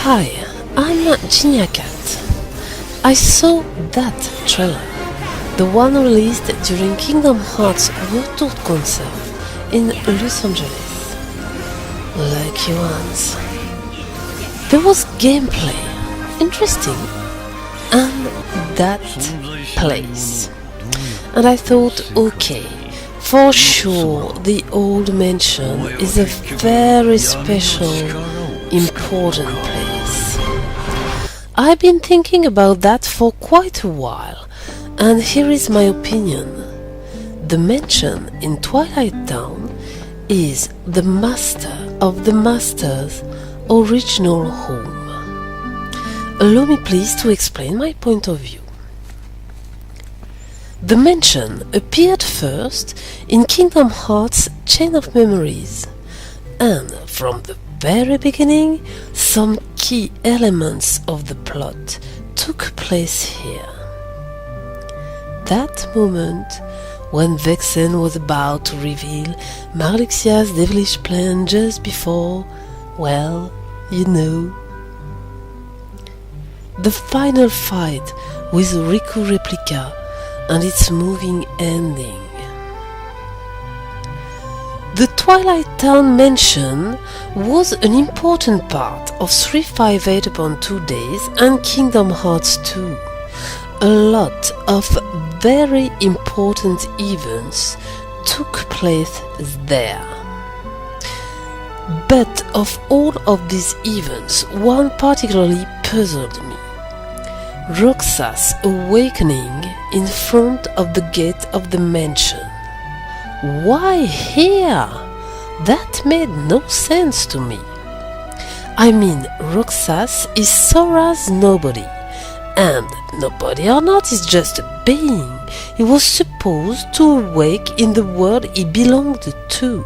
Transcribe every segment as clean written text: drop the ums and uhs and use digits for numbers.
Hi, I'm Ginia Kat. I saw that trailer, the one released during Kingdom Hearts World Tour concert in Los Angeles. Lucky ones. There was gameplay, interesting, and that place. And I thought, okay, for sure the old mansion is a very special, important place. I've been thinking about that for quite a while, and here is my opinion. The mansion in Twilight Town is the master of the master's original home. Allow me please to explain my point of view. The mansion appeared first in Kingdom Hearts Chain of Memories, and from the very beginning some key elements of the plot took place here. That moment when Vexen was about to reveal Marlixia's devilish plan just before, well, you know. The final fight with Riku replica and its moving ending. The Twilight Town mansion was an important part of 358 upon 2 days and Kingdom Hearts 2. A lot of very important events took place there. But of all of these events, one particularly puzzled me. Roxas awakening in front of the gate of the mansion. Why here? That made no sense to me. I mean, Roxas is Sora's nobody, and nobody or not is just a being. He was supposed to awake in the world he belonged to.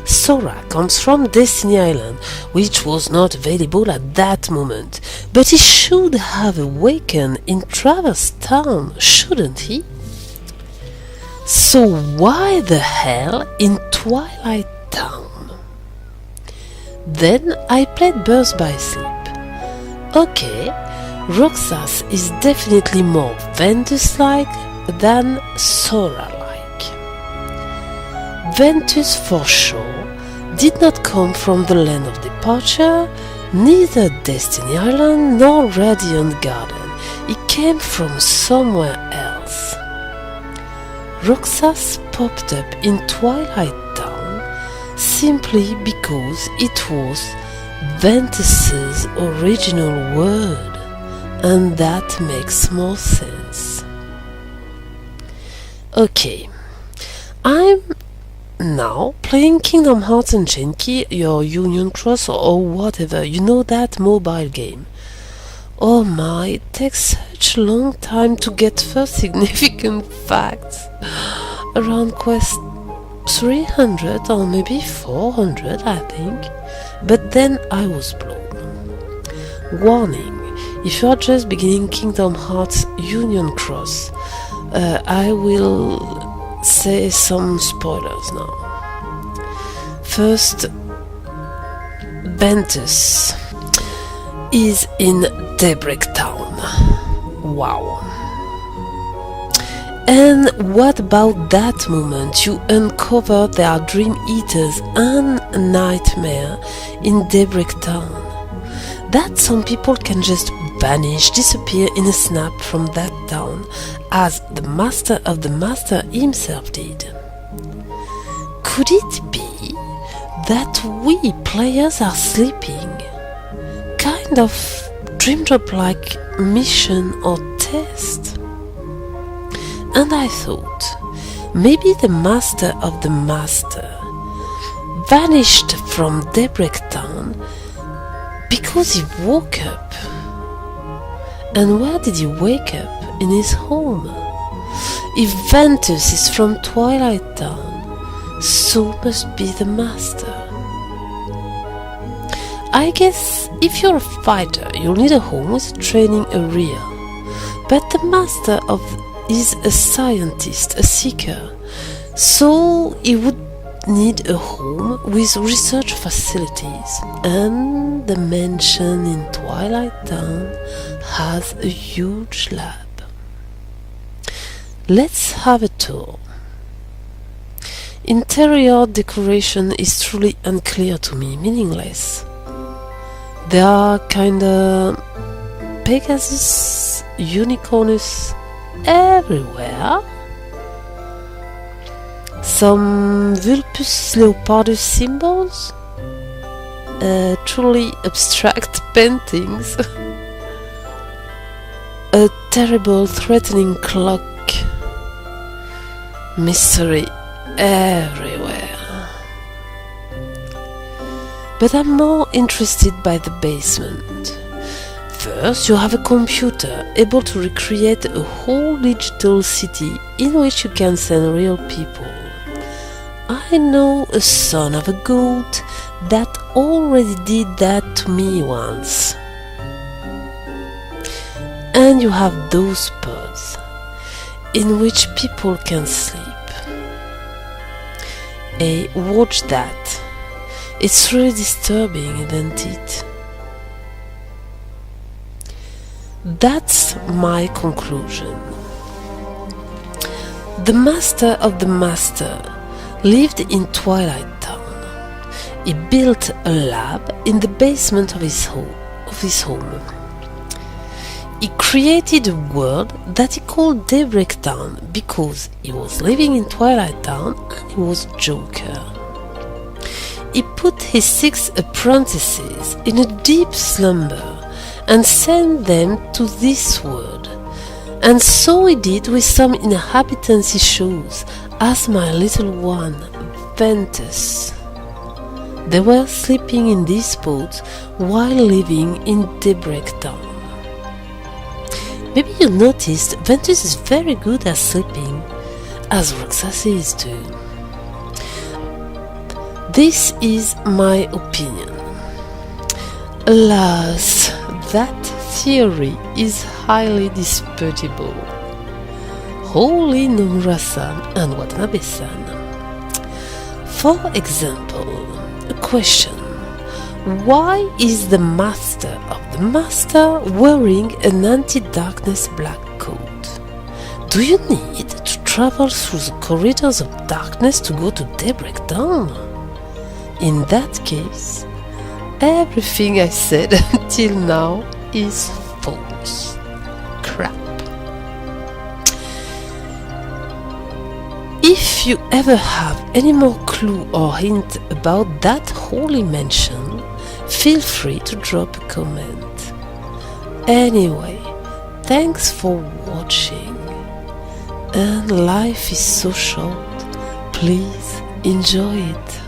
Sora comes from Destiny Island, which was not available at that moment, but he should have awakened in Traverse Town, shouldn't he? So why the hell in Twilight Town? Then I played Birth by Sleep. Okay, Roxas is definitely more Ventus-like than Sora-like. Ventus for sure did not come from the land of departure, neither Destiny Island nor Radiant Garden. He came from somewhere else. Roxas popped up in Twilight Town simply because it was Ventus's original world, and that makes more sense. Okay, I'm now playing Kingdom Hearts and Genki, your Union Cross or whatever, you know that mobile game. Oh my, it takes such a long time to get first significant facts. Around quest 300 or maybe 400 I think, but then I was blown. Warning, if you are just beginning Kingdom Hearts Union Cross, I will say some spoilers now. First, Ventus is in Daybreak Town. Wow. And what about that moment you uncover there are Dream Eaters and Nightmare in Daybreak Town? That some people can just vanish, disappear in a snap from that town, as the Master of the Master himself did. Could it be that we players are sleeping? Kind of dream drop-like mission or test? And I thought, maybe the Master of the Master vanished from Daybreak Town because he woke up. And where did he wake up? In his home. If Ventus is from Twilight Town, so must be the Master. I guess if you're a fighter, you'll need a home with a training area. But the Master is a scientist, a seeker, so he would need a home with research facilities, and the mansion in Twilight Town has a huge lab. Let's have a tour. Interior decoration is truly unclear to me, meaningless. There are kinda Pegasus unicorns everywhere. Some Vulpus leopardus symbols, truly abstract paintings, a terrible threatening clock, mystery everywhere. But I'm more interested by the basement. First, you have a computer able to recreate a whole digital city in which you can send real people. I know a son of a goat that already did that to me once. And you have those pods in which people can sleep. Hey, watch that. It's really disturbing, isn't it? That's my conclusion. The master of the master lived in Twilight Town. He built a lab in the basement of his home. He created a world that he called Daybreak Town because he was living in Twilight Town and he was Joker. He put his 6 apprentices in a deep slumber and sent them to this world. And so he did with some inhabitants he chose, as my little one, Ventus. They were sleeping in these boats while living in Daybreak Town. Maybe you noticed Ventus is very good at sleeping, as Roxas is too. This is my opinion. Alas, that theory is highly disputable. Holy Nomura-san and Watanabe-san. For example, a question. Why is the master of the master wearing an anti-darkness black coat? Do you need to travel through the corridors of darkness to go to Daybreak Town? In that case, everything I said until now is false. Crap. If you ever have any more clue or hint about that holy mansion, feel free to drop a comment. Anyway, thanks for watching. And life is so short. Please enjoy it.